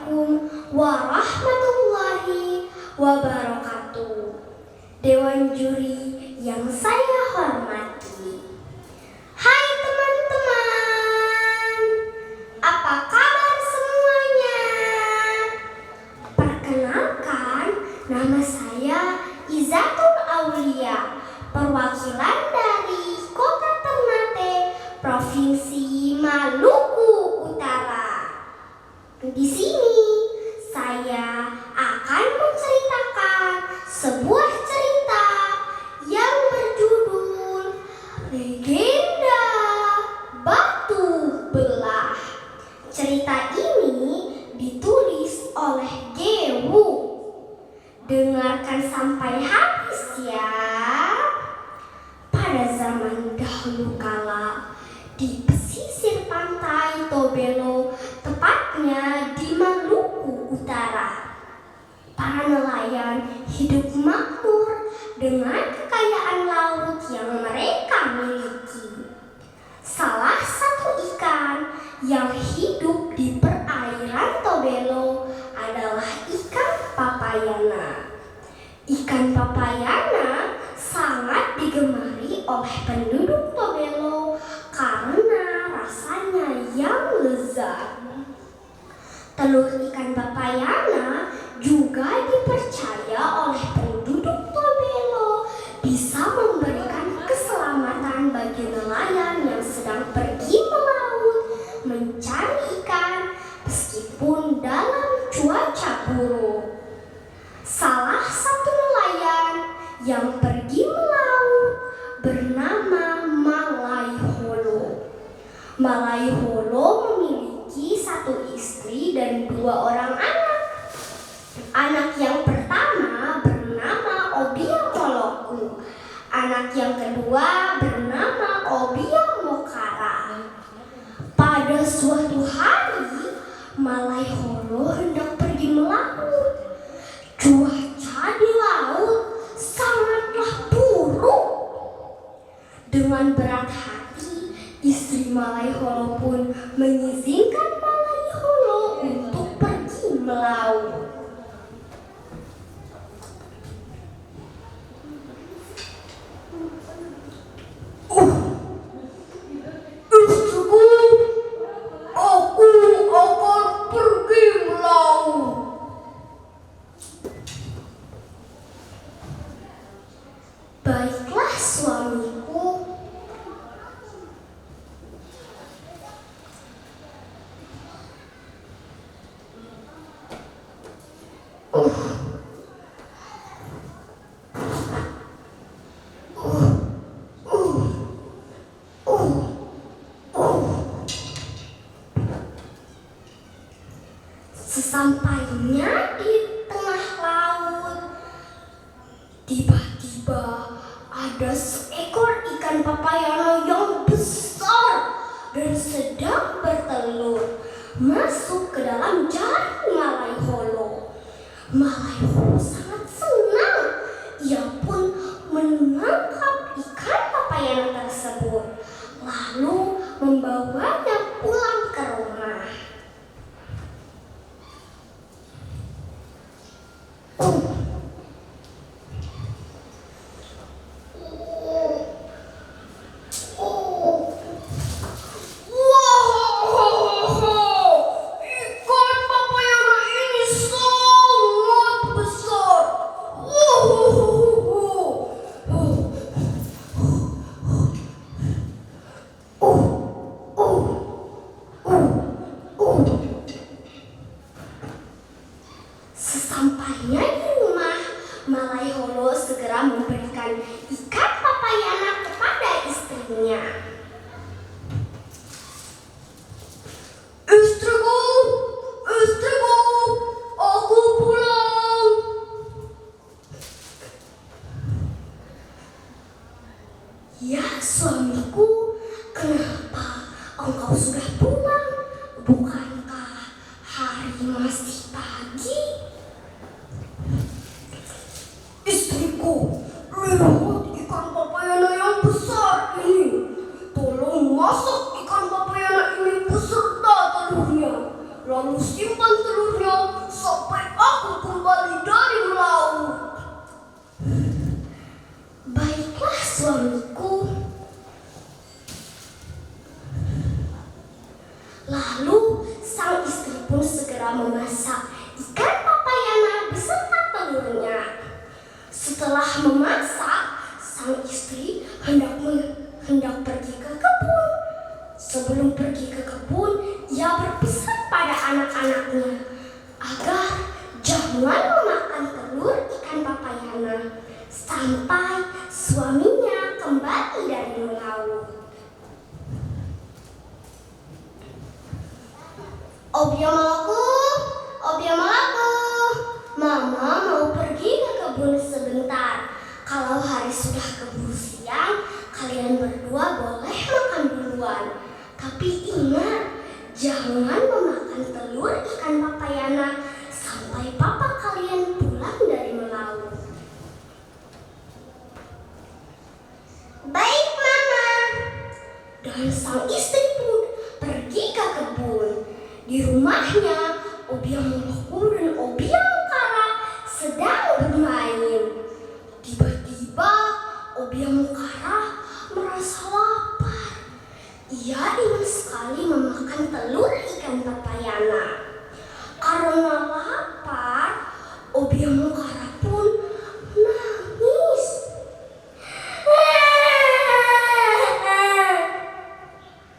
Assalamualaikum warahmatullahi wabarakatuh. Dewan juri yang saya hormati. Hai teman-teman, apa kabar semuanya? Perkenalkan, nama saya Izatul Aulia, perwakilan dari Kota Ternate, Provinsi Maluku Utara. Di sini saya akan menceritakan sebuah cerita yang berjudul Legenda Batu Belah. Cerita ini ditulis oleh Gewu. Dengarkan sampai habis ya. Pada zaman dahulu kala, di pesisir pantai Tobelo, tepatnya di Maluku Utara, para nelayan hidup makmur dengan kekayaan laut yang mereka miliki. Salah satu ikan yang hidup di perairan Tobelo adalah ikan papayana. Ikan papayana sangat digemari oleh penduduk Tobelo karena rasanya yang lezat. Telur ikan papayana juga dipercaya oleh penduduk Tobelo bisa memberikan keselamatan bagi nelayan yang sedang pergi melaut mencari ikan meskipun dalam cuaca buruk. Salah satu nelayan yang pergi melaut bernama Malaiholo. Malaiholo memiliki satu istri dan 2 orang anak. Anak yang pertama bernama Obiamoloku. Anak yang kedua bernama Obiamokara. Pada suatu hari, Malaiholo hendak pergi melaut. Cuaca di laut sangatlah buruk. Dengan berat hati, istri Malaiholo pun mengizinkan Malaiholo untuk pergi melaut. Istriku, aku akan pergi melaut. Baiklah suamiku. Sesampainya di tengah laut, tiba-tiba ada seekor ikan papayana yang besar dan sedang bertelur masuk ke dalam jaring Malaiholo. Malaiholo sangat senang. Ia pun menangkap ikan papayana tersebut, lalu membawanya pulang ke rumah. Ikan papayana ini sangat lalu simpan telurnya sampai aku kembali dari melaut. Baiklah suamiku. Lalu sang istri pun segera memasak ikan papayana beserta telurnya. Setelah memasak, sang istri hendak pergi ke kebun. Sebelum pergi ke kebun, ia berpesan pada anak-anaknya agar jangan memakan telur ikan papayana sampai suaminya kembali dari melaut. Obiamalaku, Mama mau pergi ke kebun sebentar. Kalau hari sudah keburu siang, kalian berdua boleh makan duluan. Tapi ingat, jangan memakan telur ikan papayana sampai papa kalian pulang dari melaut. Baik, Mama. Dan sang istri pun pergi ke kebun. Di rumahnya, Obiamalaku dan Obiamukara sedang bermain. Tiba-tiba, Obiamukara merasa lapar. Ia ingin sekali memakan telur ikan papayana. Karena lapar, Obiamukara pun nangis.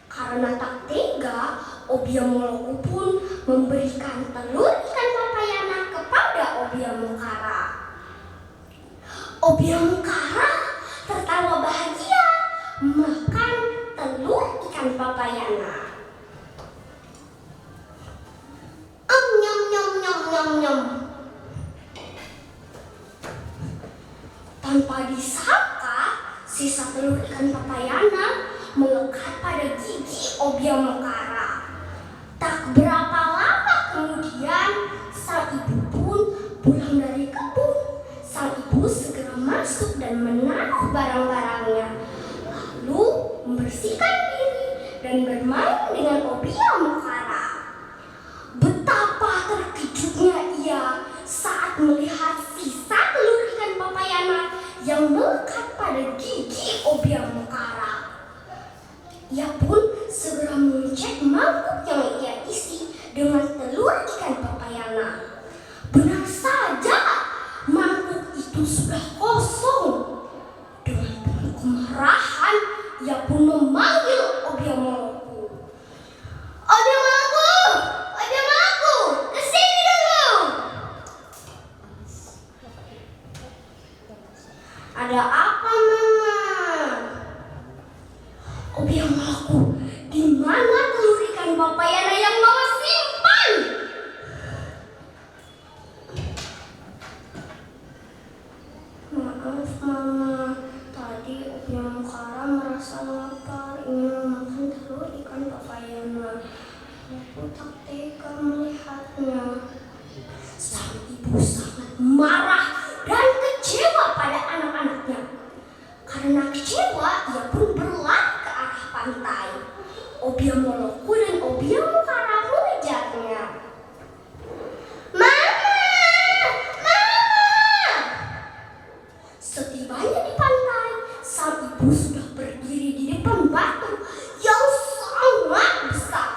Karena tak tega, Obiamalaku pun memberikan telur ikan papayana kepada Obiamukara. Obiamukara tertawa bahagia makan telur ikan papayana. Nyam nyam nyam nyam nyam. Tanpa disangka, sisa telur ikan papayana melekat pada gigi Obiamukara. Tak berapa lama kemudian, sang ibu pun pulang dari kebun. Sang ibu segera masuk dan menaruh barang-barangnya, lalu membersihkan diri dan bermain dengan Obiamukara. Betapa terkejutnya ia saat melihat sisa telur ikan papayana yang melekat pada gigi Obiamukara. Ia pun segera mengecek mangkuk yang ia isi dengan telur ikan papayana. Benar saja, mangkuk itu sudah kosong. Dengan penuh kemarahan, ia pun memanggil Obiamalaku. Obiamalaku, kesini dulu. Ada apa, Mama? Obiamalaku, di mana telur ikan papayana yang Mama simpan? Maaf, Mama. Tadi Obiamukara merasa lapar, ingin makan telur ikan papayana. Aku tak tega melihatnya. Sang ibu sangat marah dan kecewa pada anak-anaknya. Karena kecewa, ia pun berlari ke arah pantai. Obiamalaku dan Obiamukara mengejarnya. Mama! Setibanya di pantai, sang ibu sudah berdiri di depan batu yang sangat besar.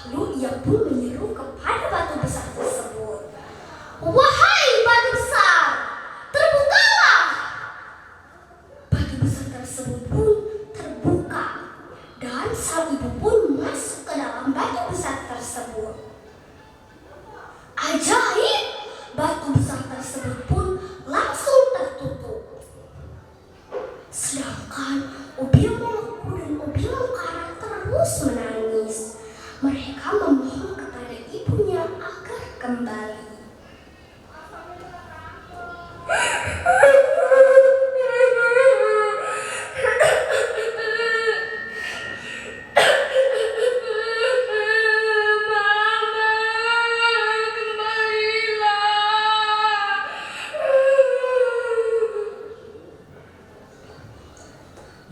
Lalu ia pun menyeru kepada batu besar tersebut. Wahai batu besar, terbukalah! Batu besar tersebut pun terbuka dan sang ibu pun masuk ke dalam batu besar tersebut. Ajaib! Batu besar tersebut pun langsung tertutup. Sedangkan Obiamalaku dan Obiamukara terus menangis. Mereka memohon kepada ibunya agar kembali.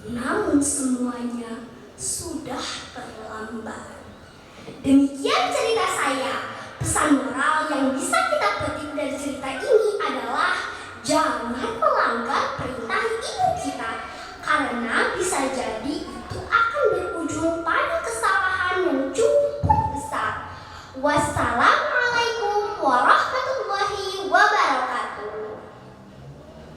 Namun semuanya sudah terlambat. Demikian cerita saya. Pesan moral yang bisa kita petik dari cerita ini adalah jangan melanggar perintah ibu kita, karena bisa jadi itu akan berujung pada kesalahan yang cukup besar. Wassalam.